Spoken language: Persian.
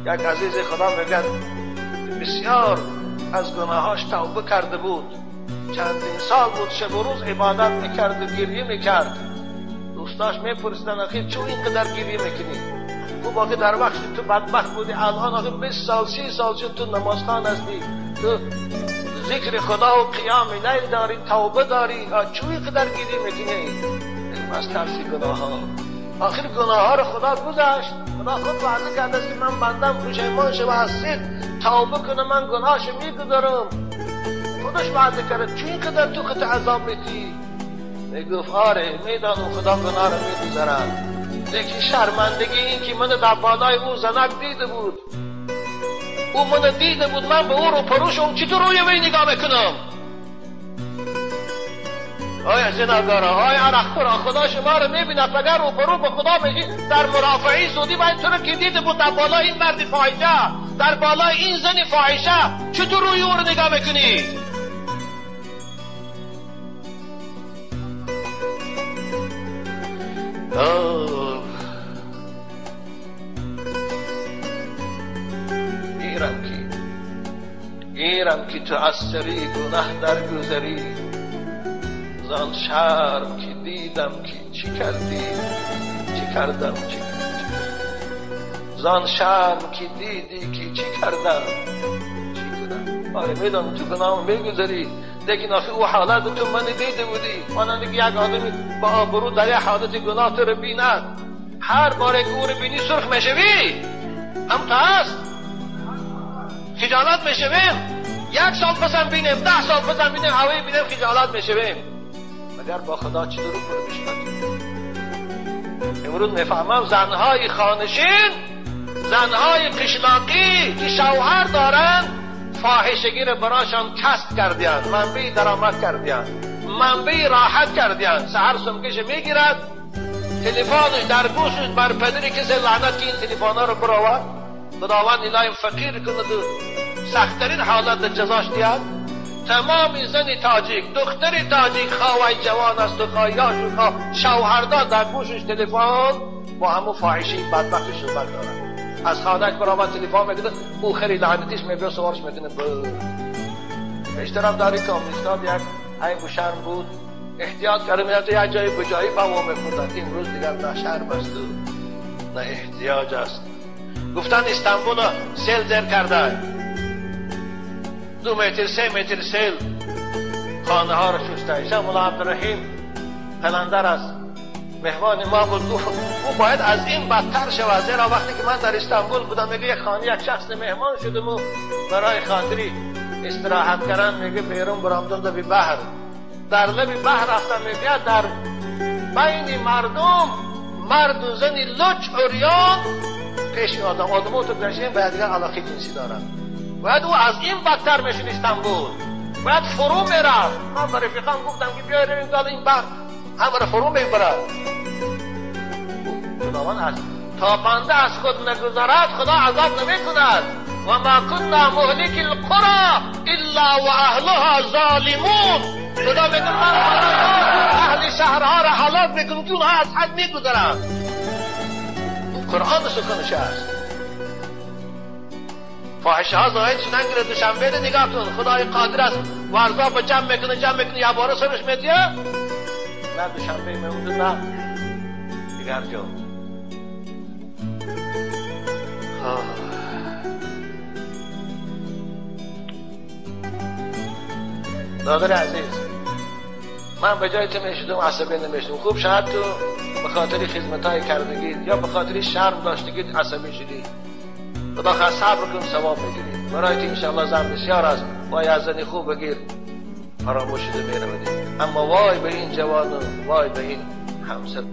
یک عزیز خدا میگن بسیار از گناهاش توبه کرده بود، چندین سال بود شب و روز عبادت میکرد و گریه میکرد. دوستاش میپرسیدن آخه چون اینقدر گریه میکنی؟ تو باقی در وقتی تو بدبخت بودی، الان آخه 20 سال 30 سال شد تو نمازخوان هستی، تو ذکر خدا و قیام لیل داری، توبه داری، چون اینقدر گریه میکنی؟ از ترس گناه ها. آخر گناه ها رو خدا گذاشت. خدا خود وعده کرده است که من بندم پشیمان شه و از صدق توبه کنه، من گناهش میگذارم. خودش وعده کرده. چون اینقدر تو خود عذاب میدی؟ میگفت آره میدانم خدا گناه رو میگذارد، لیکن شرمندگی این که من در بالای او زنک دیده بود، او من دیده بود، من به او رو پروشم، چطور روی وی نگاه میکنم؟ آیا زناگارا، آیا عرقخورا، خدا شما رو میبیند اگر رو پرو به خدا میگی در مرافعی سودی باید تو رو که دیده بود در بالای این مرد فاحشه، در بالای این زن فاحشه، چطور روی او رو نگاه میکنی؟ گیرم که تو از سری گناه در گذری، زان شرم که دیدم که چی کردی، چی کردم، چی زان شرم که دیدی که چی کردم، چی کردم. آره میدونم تو گناه میگذاری، لیکن آخه او حالت تو من دیده بودی. مانند یک آدمی با آبرو در یک حالت گناه تو رو بیند، هر باره که او رو بینی سرخ میشوی. هم تو هست خجالت میشویم. 1 سال پسم بینیم، 10 سال پسم بینیم، هوایی بینیم خجالت میشویم. مگر با خدا چطور رو بشنید؟ امروز میفهمم زنهای خانشین، زنهای قشلاقی که شوهر دارن، فاحشگی رو براشان کسب کردیان، منبع درآمد کردیان، منبع راحت کردیان. سحر سمکش میگیرد، تلفنش در گوشش بر پدری کسی لعنت که این تلفن‌ها رو برآورد. خداوند الهی فقیر کند و سخت‌ترین حالت جزاش دید. تمام زن تاجیک، دختر تاجیک خواهی جوان است و خواهیاش و خواه شوهردار در گوشش تلفن با همون فاحشی بدبخت صحبت دارن. از خانه‌اش برآورد تلفن میگه او خیلی لعنتیش میگه سوارش میکنه. بیشترم داری کامیستان یک این بوشرم بود، احتیاط کرده میرفت یک جایی به جایی بوا میخوردن. امروز دیگر نه شرم است نه احتیاج است. گفتن استانبول سیل زیر کرده، 2 متر 3 متر سیل خانه ها رو شسته. شب مولا عبدالرحیم قلندر است، مهمان ما بود. او باید از این بدتر شود، زیرا وقتی که من در استانبول بودم میگه یک خانه یک شخص مهمان شدم و برای خاطری استراحت کردن، میگه بیرون برآمدم به بحر، در لب بحر رفتم، میگه در بین مردم مرد و زنی لچ عریان پیش آدم تو گشتیم باید دیگر علاقه جنسی دارن. باید او از این بدتر میشون استانبول، باید فرو میرفت. من به رفیقان گفتم که بیایی رویم داد این بحر همه رو فرو میبرد. خداوند از تا بنده از خود نگذرد خدا عذاب نمی کند. و ما كنا مهلك القرى الا و اهلها ظالمون. خدا میگه من اهل شهرها را هلاک میکنم که اونها از حد میگذرند. قرآن سخنش است. فاحشه ها ظاهر چنان گره دوشنبه ده نگاه کن، خدای قادر است ورزا با جمع میکنه یا باره سرش میتیه نه دوشنبه میمونده نه دیگر جا. دادر عزیز، من به جای تو میشدم عصبی نمیشدم. خوب شاید تو به خاطر خدمتای کردگی یا به خاطر شرم داشتگی عصبی شدی. خدا خواهد صبر کن ثواب میگیری. برای تو انشاءالله زن بسیار است، وای از زنی خوب بگیر فراموش شده میرودی. اما وای به این جوان و وای به این همسر.